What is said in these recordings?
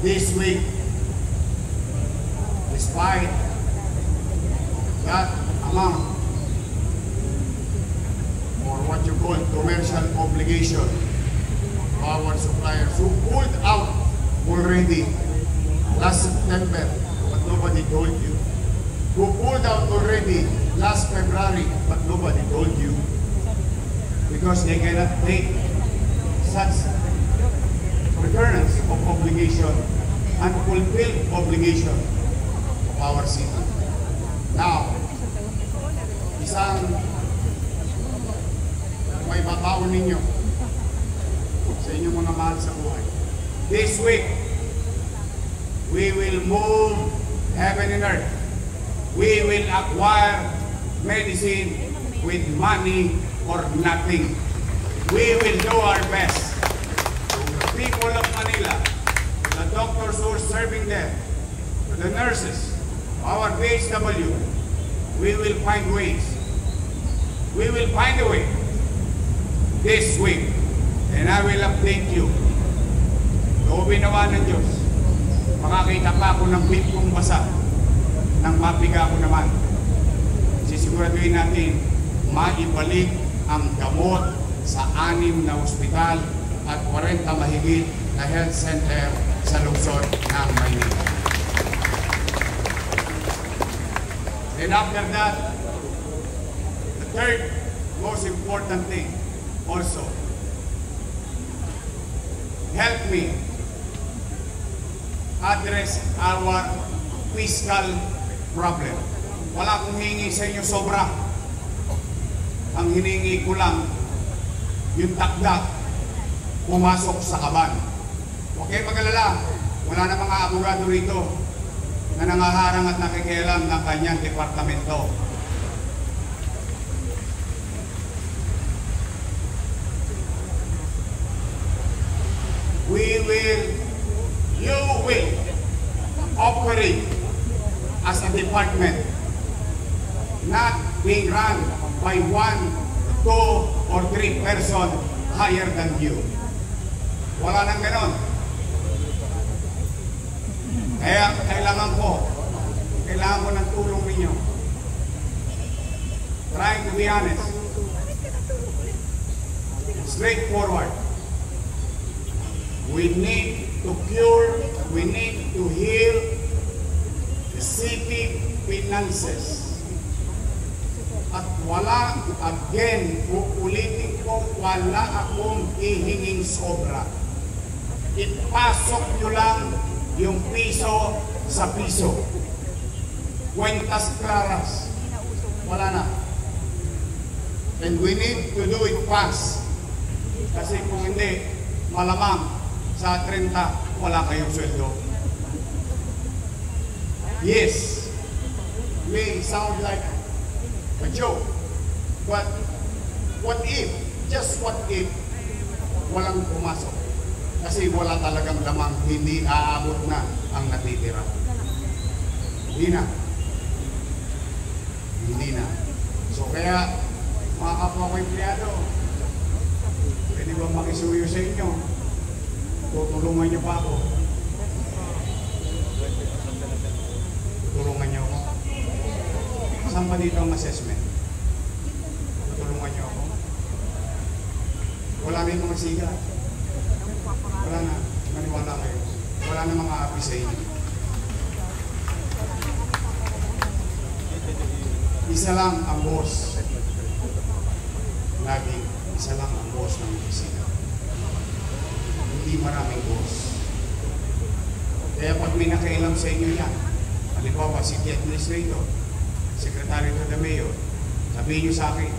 this week, despite that amount, or what you call commercial obligation to our suppliers who pulled out already last September, but nobody told you. Who pulled out already last February, but nobody told you. Because they cannot take such recurrence of obligation and fulfill obligation of our city. Now, isang may babaon ninyo sa inyong mga mahal sa buhay. This week, we will move heaven and earth. We will acquire medicine with money or nothing. We will do our best. To the people of Manila, to the doctors who are serving them, to the nurses, our BHW, we will find ways. We will find a way this week, and I will update you. Kung binawa ng Diyos, makakita pa ako ng bit kong basa, nang mapiga ko naman. Sisiguraduhin natin maibalik ang gamot sa 6 na ospital at 40 mahigit na health center sa lungsod ng Maynila. And after that, the third most important thing also, help me address our fiscal problem. Wala akong hiningi sa inyo sobra. Ang hiningi ko lang, yung takdak, pumasok sa kaban. Huwag kayong mag-alala. Wala na mga abogado rito na nangaharang at nakikialam ng kanyang departamento. You will operate as a department, not being run by 1, 2, or 3 person higher than you. Wala nang ganon. Kaya kailangan ko ng tulong ninyo. Trying to be honest, straightforward. We need to cure, we need to heal the city finances. At wala, again, uulitin ko, wala akong hihinging sobra. Ipasok nyo lang yung piso sa piso. Cuentas claras. Wala na. And we need to do it fast. Kasi kung hindi, malamang sa 30, wala kayong sweldo. Yes, may sound like a joke. But what if, just what if, walang pumasok? Kasi wala talagang lamang, hindi aabot na ang natitira. Hindi na. Hindi na. So kaya, mga kapwa ko empleyado, pwede ba makisuyo sa inyo? Tutulungan niyo pa ako. Tutulungan niyo ako. Saan ba dito ang assessment? Tutulungan niyo ako. Wala na yung mga siga. Wala na. Maniwala kayo. Wala na mga api sa inyo. Isa lang ang boss. Laging isa lang ang boss ng opisina. Hindi maraming boss. Kaya pag may nakailam sa inyo yan, halimbawa city administrator, secretary to the mayor, sabihin nyo sa akin,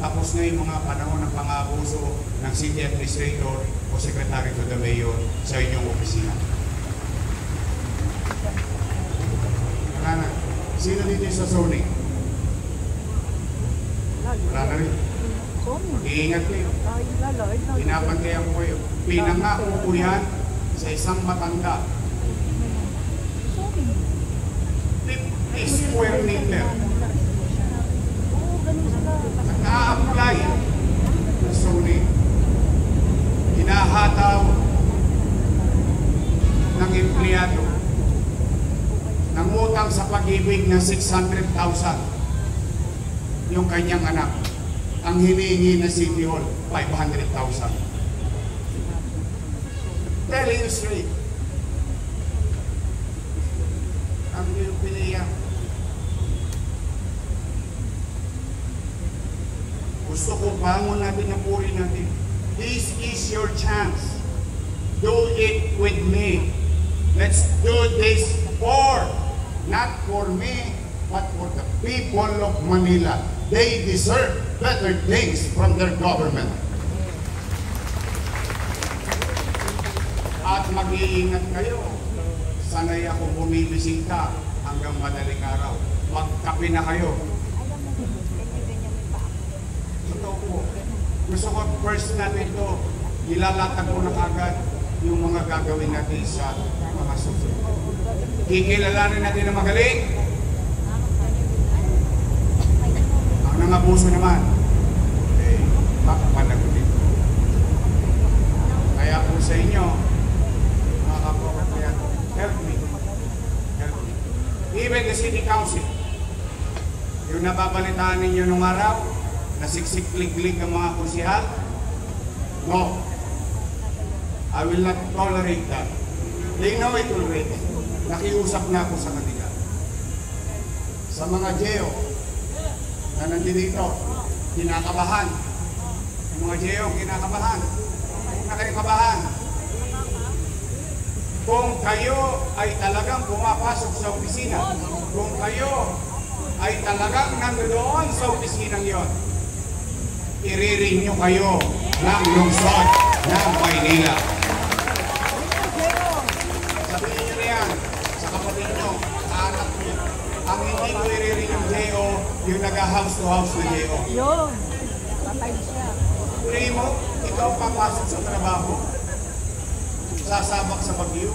tapos na yung mga panahon ng pang-abuso ng city administrator o secretary to the mayor sa inyong opisina. Wala na. Sino dito sa zoning? Wala na rin. Iingat ko yun. Pinabantayan ko kayo. Pinangako ko yan sa isang matanda. 50 square meter. Nag-a-apply na zoning. Hinahataw ng empleyado. utang sa pag-ibig na 600,000 yung kanyang anak. Ang hinihingi na City Hall, 500,000. Telling you straight. Ang yung piniya. Gusto ko bangon natin ang puri natin. This is your chance. Do it with me. Let's do this not for me, but for the people of Manila. They deserve better things from their government. At mag-iingat kayo. Sanay ako bumibisita hanggang madaling araw. Magkape na kayo. Totoo po. Gusto ko first natin ito, ilalatag ko na kagad yung mga gagawin natin sa mga susunod. Kikilalanin natin na magaling. Ang nangabuso naman, makapanagot ito. Kaya po sa inyo, mga kapapayan, help me. Help me. Even the city council, yung nababalitaan ninyo nung araw, nasiksik-lig-lig ang mga konsihal, no. I will not tolerate that. They know it already. Nakiusap na ako sa kanila. Sa mga Geo na nandito, kinakabahan. Yung mga Geo, kinakabahan. Huwag na kayo kabahan. Kung kayo ay talagang pumapasok sa opisina, kung kayo ay talagang nandoon sa opisinang yon, i-renew kayo ng lungsod ng Maynila. Sabihin nyo na yan sa kapatid nyo, sa anak nyo. Ang hindi ko i-renew yung Geo, yung nag-house to house na Geo. Yun, patay siya. Puri mo, ikaw papasok sa trabaho, sasabak sa bagyo,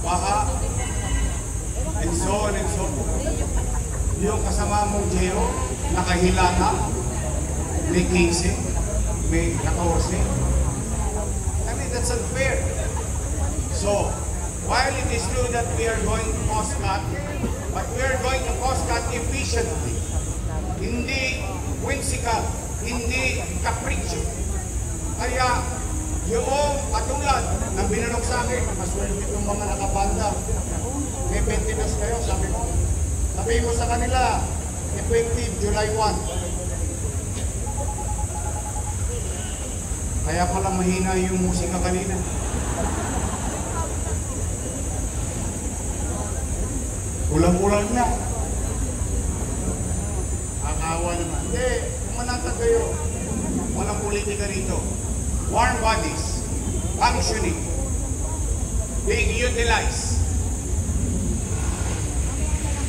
baha, and so on and so on. Yung kasama mong Geo, nakahilata, may 15, may 14. I mean, that's unfair. So, while it is true that we are going to cost cut, but we are going to cost cut efficiently. Hindi whimsical, hindi capriccio. Kaya, yung katulad ng binanok sa akin, maswerte itong mga nakapanda. May 20 kayo, sabi ko. Sabi ko sa kanila, effective July 1. Kaya pala mahina yung musika kanina. Ulang-ulang na. Akawa naman. Hindi, kumanatag kayo. Walang politika rito. Warm bodies, functioning, being utilized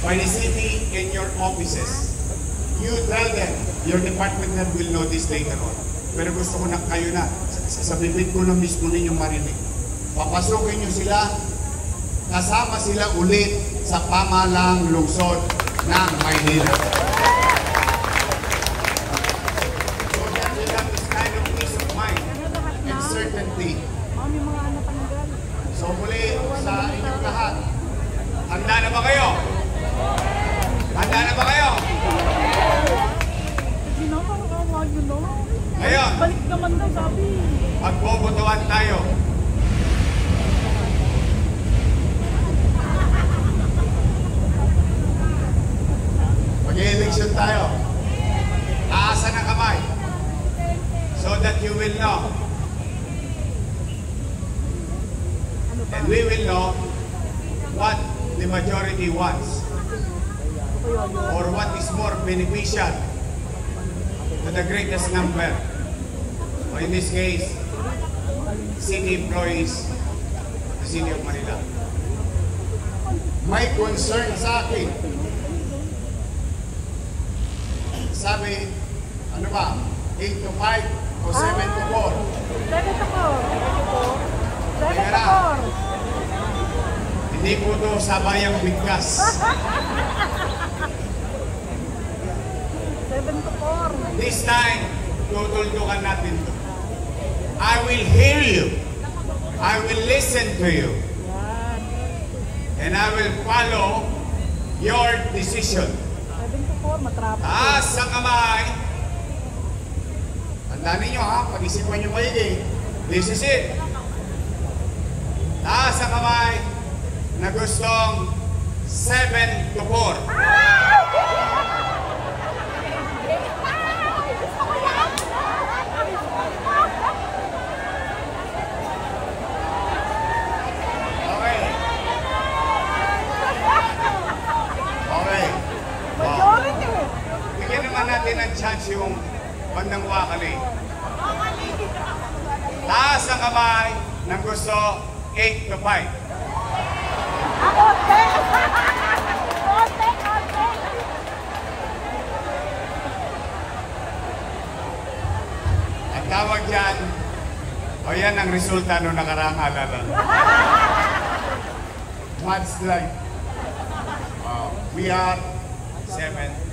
by the city and your offices. You tell them, your department head will know this later on. Pero gusto ko na kayo na, sa bibig ko na mismo ninyong marinig. Papasukin nyo sila, kasama sila ulit sa pamahalang lungsod ng Maynila. So that will have this kind of peace of mind and certainty. So muli sa inyong lahat, handa na ba kayo? Handa na ba kayo? Ngayon, balik naman daw, sabi. magbobotohan tayo. Mag-election tayo. Aasan ang kamay. So that you will know. And we will know what the majority wants. Or what is more beneficial to the greatest number. Or in this case, city employees, the City of Manila. May concern sa akin. Sabi, ano ba? 8 to 5 o 7 to 4? 7 to 4. 7 to 4. Hindi po ito sabayang bigkas. 7 to 4. This time, tutuldukan natin ito. I will hear you. I will listen to you. And I will follow your decision. 7-4, matrapos. Taas ang kamay. Tandaan ninyo ha, pag-isipan nyo maigi. This is it. Taas ang kamay na gustong 7-4. Okay. Okay. Majority. Bigyan naman natin ng chance yung bandang wakali. Taas ang kamay ng gusto 8-5. Ako, 10. Ang tawag dyan, o yan ang resulta nung nakaraang halalan. Mudslide. We are 7